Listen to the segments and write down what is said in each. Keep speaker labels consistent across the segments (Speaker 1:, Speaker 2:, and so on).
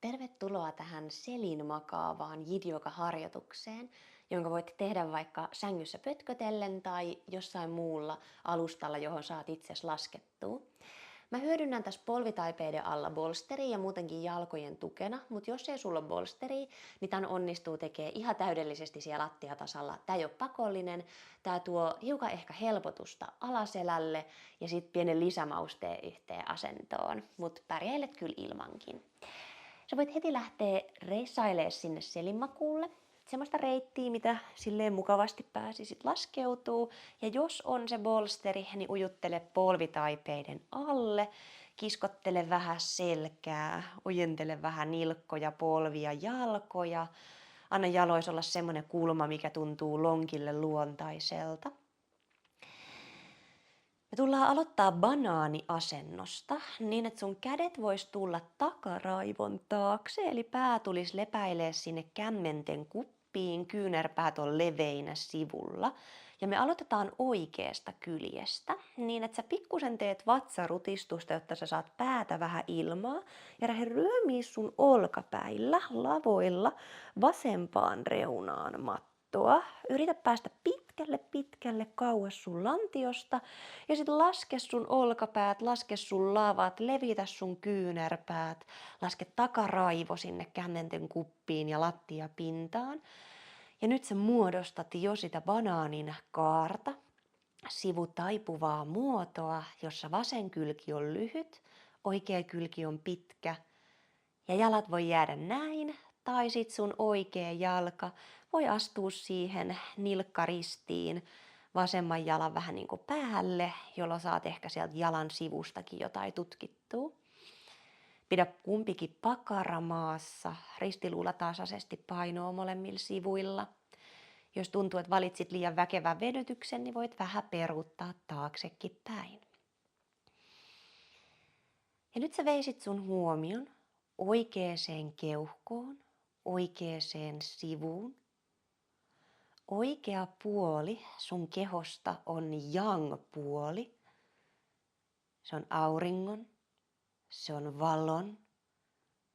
Speaker 1: Tervetuloa tähän selin makaavaan jidioga-harjoitukseen, jonka voit tehdä vaikka sängyssä pötkötellen tai jossain muulla alustalla, johon saat itsesi laskettua. Mä hyödynnän tässä polvitaipeiden alla bolsteria ja muutenkin jalkojen tukena, mutta jos ei sulla ole bolsteria, niin tämän onnistuu tekemään ihan täydellisesti siellä lattiatasalla. Tämä ei ole pakollinen, tämä tuo hiukan ehkä helpotusta alaselälle ja sitten pienen lisämausteen yhteen asentoon, mutta pärjäilet kyllä ilmankin. Sä voit heti lähteä reissailemaan sinne selinmakuulle. Semmoista reittiä, mitä silleen mukavasti pääsisit laskeutuu. Ja jos on se bolsteri, niin ujuttele polvitaipeiden alle. Kiskottele vähän selkää, ojentele vähän nilkkoja, polvia, jalkoja. Anna jaloissa olla semmoinen kulma, mikä tuntuu lonkille luontaiselta. Me tullaan aloittaa banaaniasennosta niin, että sun kädet vois tulla takaraivon taakse, eli pää tulisi lepäilee sinne kämmenten kuppiin, kyynärpäät on leveinä sivulla. Ja me aloitetaan oikeasta kyljestä, niin että sä pikkusen teet vatsarutistusta, jotta sä saat päätä vähän ilmaa. Ja lähde ryömii sun olkapäillä, lavoilla, vasempaan reunaan mattoa. Yritä päästä pitkälle kauas sun lantiosta ja sit laske sun olkapäät, laske sun lavat, levitä sun kyynärpäät, laske takaraivo sinne kämmenten kuppiin ja lattiapintaan. Ja nyt sä muodostat jo sitä banaanin kaarta, sivutaipuvaa muotoa, jossa vasen kylki on lyhyt, oikea kylki on pitkä ja jalat voi jäädä näin, tai sit sun oikea jalka voi astua siihen nilkkaristiin, vasemman jalan vähän niin kuin päälle, jolloin saat ehkä sieltä jalan sivustakin jotain tutkittua. Pidä kumpikin pakara maassa, ristiluulla tasaisesti painoa molemmilla sivuilla. Jos tuntuu, että valitsit liian väkevän venytyksen, niin voit vähän peruuttaa taaksekin päin. Ja nyt sä veisit sun huomion oikeaan keuhkoon, oikeaan sivuun. Oikea puoli sun kehosta on yang-puoli. Se on auringon, se on valon,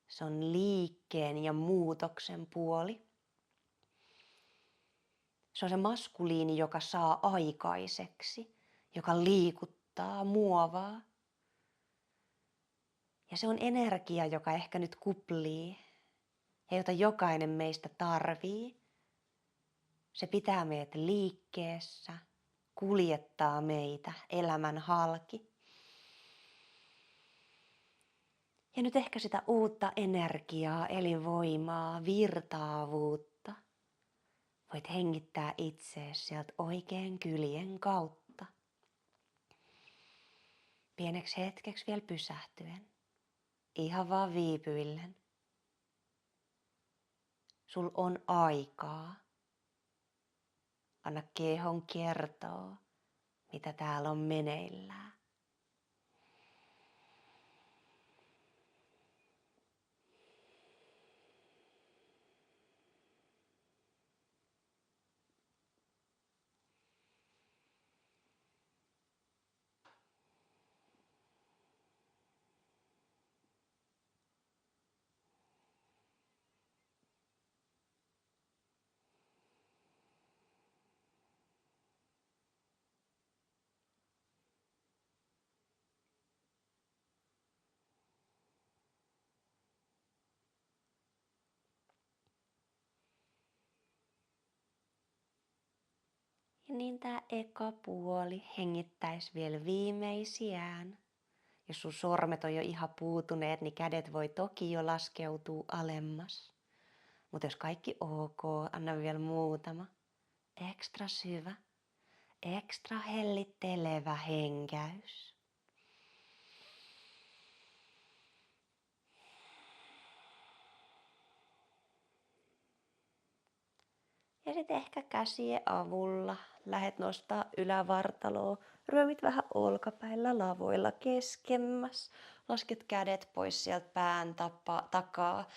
Speaker 1: se on liikkeen ja muutoksen puoli. Se on se maskuliini, joka saa aikaiseksi, joka liikuttaa, muovaa. Ja se on energia, joka ehkä nyt kuplii ja jota jokainen meistä tarvii. Se pitää meidät liikkeessä, kuljettaa meitä elämän halki. Ja nyt ehkä sitä uutta energiaa, elinvoimaa, virtaavuutta voit hengittää itseesi sieltä oikean kyljen kautta. Pieneksi hetkeksi vielä pysähtyen, ihan vaan viipyillen. Sul on aikaa. Anna kehon kertoa, mitä täällä on meneillään. Ja niin tää eka puoli hengittäisi vielä viimeisiään. Jos sun sormet on jo ihan puutuneet, niin kädet voi toki jo laskeutua alemmas. Mutta jos kaikki ok, anna vielä muutama. Ekstra syvä, ekstra hellittelevä henkäys. Ja sitten ehkä käsien avulla lähet nostaa ylävartaloa. Ryömit vähän olkapäillä lavoilla keskemmäs. Lasket kädet pois sieltä pään takaa.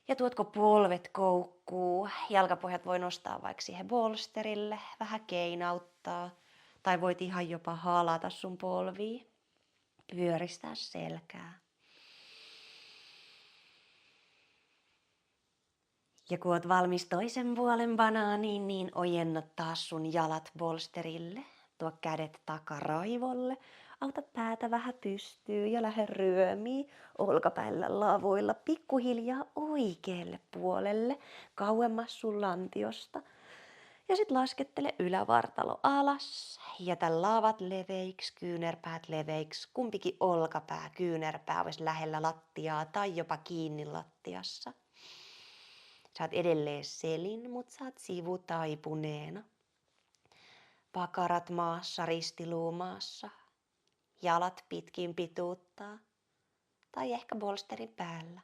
Speaker 1: Ja tuotko polvet koukkuu. Jalkapohjat voi nostaa vaikka siihen bolsterille. Vähän keinauttaa. Tai voit ihan jopa halata sun polviin. Pyöristää selkää. Ja kun oot valmis toisen puolen banaaniin, niin ojennat taas sun jalat bolsterille. Tuo kädet takaraivolle. Auta päätä vähän pystyyn ja lähde ryömii olkapäillä lavoilla pikkuhiljaa oikealle puolelle, kauemmas sun lantiosta. Ja sit laskettele ylävartalo alas. Jätä lavat leveiksi, kyynärpäät leveiksi. Kumpikin olkapää, kyynärpää olisi lähellä lattiaa tai jopa kiinni lattiassa. Sä oot edelleen selin, mut sä oot sivutaipuneena. Pakarat maassa, ristiluu maassa. Jalat pitkin pituuttaa. Tai ehkä bolsterin päällä.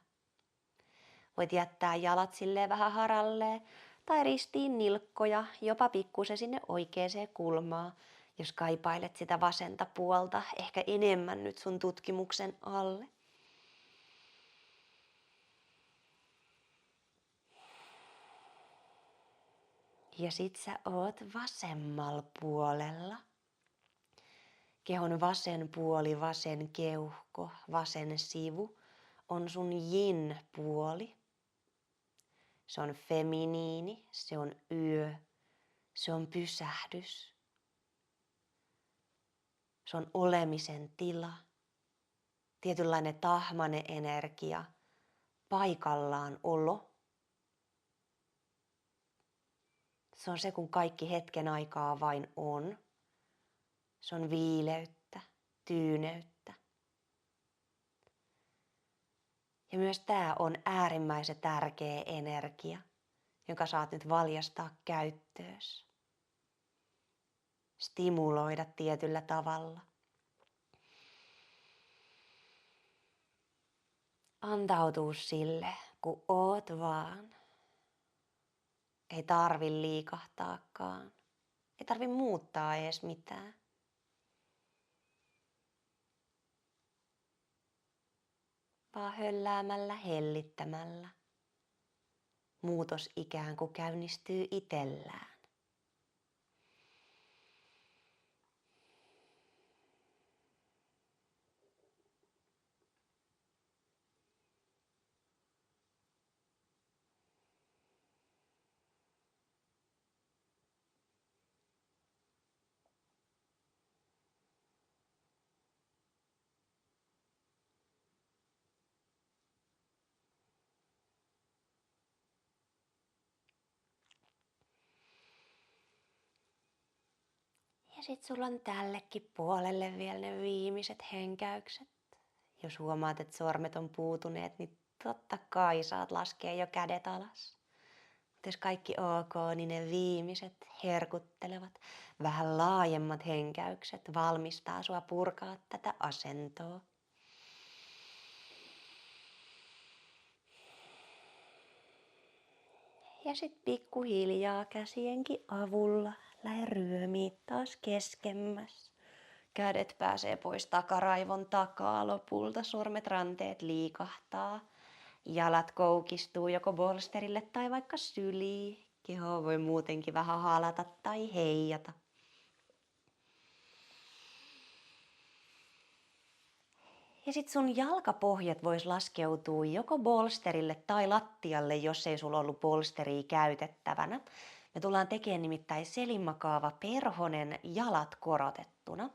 Speaker 1: Voit jättää jalat silleen vähän haralleen. Tai ristiin nilkkoja, jopa pikkusen sinne oikeeseen kulmaan, jos kaipailet sitä vasenta puolta ehkä enemmän nyt sun tutkimuksen alle. Ja sit sä oot vasemmalla puolella. Kehon vasen puoli, vasen keuhko, vasen sivu on sun yin-puoli. Se on feminiini, se on yö, se on pysähdys. Se on olemisen tila, tietynlainen tahmainen energia, paikallaan olo. Se on se, kun kaikki hetken aikaa vain on. Se on viileyttä, tyyneyttä. Ja myös tämä on äärimmäisen tärkeä energia, jonka saat nyt valjastaa käyttöös. Stimuloida tietyllä tavalla. Antautuu sille, kun oot vaan. Ei tarvi liikahtaakaan. Ei tarvi muuttaa edes mitään. Vaan hölläämällä, hellittämällä. Muutos ikään kuin käynnistyy itsellään. Ja sit sulla on tällekin puolelle vielä ne viimeiset henkäykset. Jos huomaat, että sormet on puutuneet, niin totta kai saat laskea jo kädet alas. Mutta jos kaikki ok, niin ne viimeiset herkuttelevat, vähän laajemmat henkäykset valmistaa sua purkaa tätä asentoa. Ja sit pikkuhiljaa käsienkin avulla lähde ryömii taas keskemmäs. Kädet pääsee pois takaraivon takaa lopulta, sormet ranteet liikahtaa. Jalat koukistuu joko bolsterille tai vaikka syliin. Keho voi muutenkin vähän halata tai heijata. Ja sit sun jalkapohjat vois laskeutua joko bolsterille tai lattialle, jos ei sulla ollut bolsteria käytettävänä. Me tullaan tekemään nimittäin selimakaava perhonen jalat korotettuna.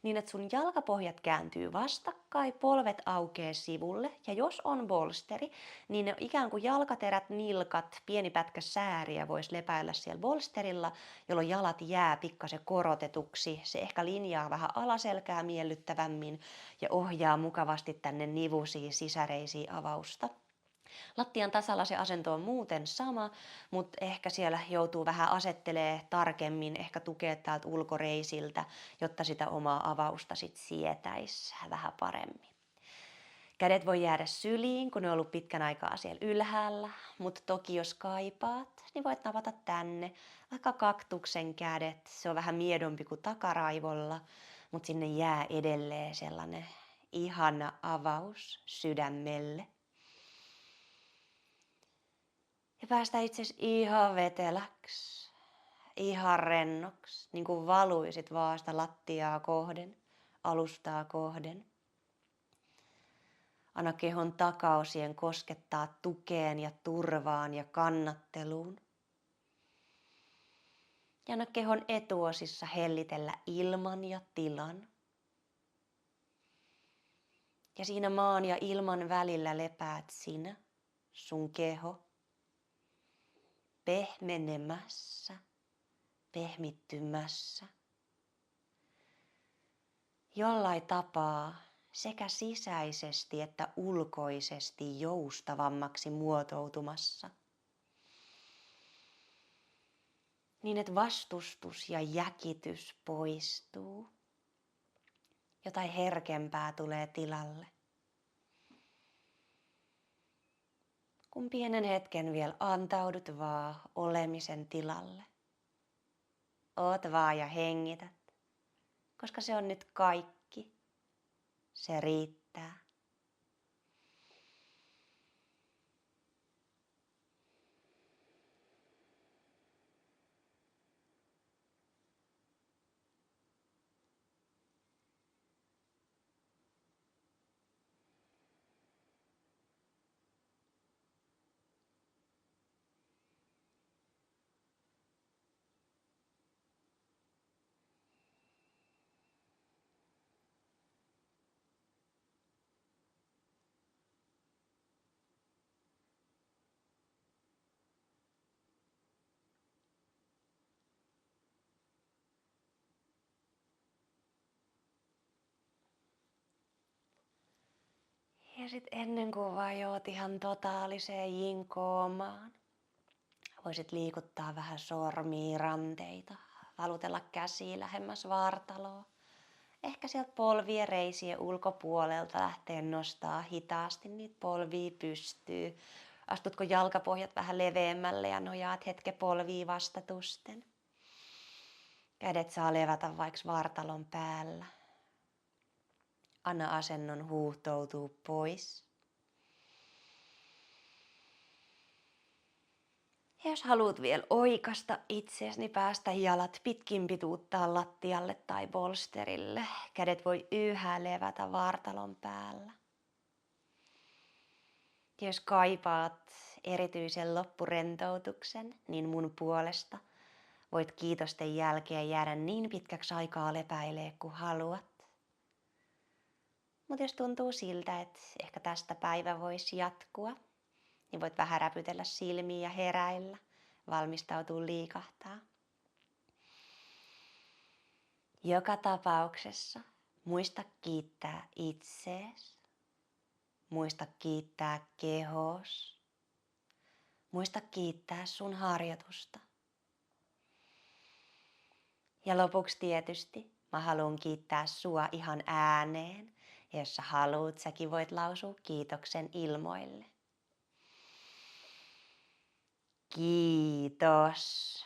Speaker 1: Niin että sun jalkapohjat kääntyy vastakkain, polvet aukeaa sivulle ja jos on bolsteri, niin ne ikään kuin jalkaterät, nilkat, pieni pätkä sääriä vois lepäillä siellä bolsterilla, jolloin jalat jää pikkasen korotetuksi. Se ehkä linjaa vähän alaselkää miellyttävämmin ja ohjaa mukavasti tänne nivusiin, sisäreisiin avausta. Lattian tasalla se asento on muuten sama, mutta ehkä siellä joutuu vähän asettelee tarkemmin, ehkä tukea täältä ulkoreisiltä, jotta sitä omaa avausta sit sietäisi vähän paremmin. Kädet voi jäädä syliin, kun ne on ollut pitkän aikaa siellä ylhäällä, mutta toki jos kaipaat, niin voit napata tänne, vaikka kaktuksen kädet, se on vähän miedompi kuin takaraivolla, mutta sinne jää edelleen sellainen ihana avaus sydämelle. Ja päästään itse asiassa ihan veteläksi, ihan rennoksi, niin kuin valuisit vaasta lattiaa kohden, alustaa kohden. Anna kehon takaosien koskettaa tukeen ja turvaan ja kannatteluun. Ja anna kehon etuosissa hellitellä ilman ja tilan. Ja siinä maan ja ilman välillä lepäät sinä, sun keho, pehmenemässä, pehmittymässä. Jollain tapaa sekä sisäisesti että ulkoisesti joustavammaksi muotoutumassa. Niin että vastustus ja jäkitys poistuu. Jotain herkempää tulee tilalle. Kun pienen hetken vielä antaudut vaan olemisen tilalle. Oot vaan ja hengität, koska se on nyt kaikki. Se riittää. Ja sit ennen kuin vajoat ihan totaaliseen jinkoomaan, voisit liikuttaa vähän sormia, ranteita, valutella käsiä lähemmäs vartaloa. Ehkä sieltä polvien reisien ulkopuolelta lähtee nostaa hitaasti niitä polvia pystyy. Astutko jalkapohjat vähän leveämmälle ja nojaat hetken polvia vastatusten. Kädet saa levätä vaikka vartalon päällä. Anna asennon huuhtoutua pois. Ja jos haluat vielä oikasta itseäsi, niin päästä jalat pitkin pituuttaan lattialle tai bolsterille. Kädet voi yhä levätä vartalon päällä. Ja jos kaipaat erityisen loppurentoutuksen, niin mun puolesta voit kiitosten jälkeen jäädä niin pitkäksi aikaa lepäilee kuin haluat. Mutta jos tuntuu siltä, että ehkä tästä päivä voisi jatkua, niin voit vähän räpytellä silmiä ja heräillä, valmistautua liikahtaa. Joka tapauksessa muista kiittää itseesi, muista kiittää kehos, muista kiittää sun harjoitusta. Ja lopuksi tietysti mä haluan kiittää sua ihan ääneen, ja jos sä haluut, säkin voit lausua kiitoksen ilmoille. Kiitos.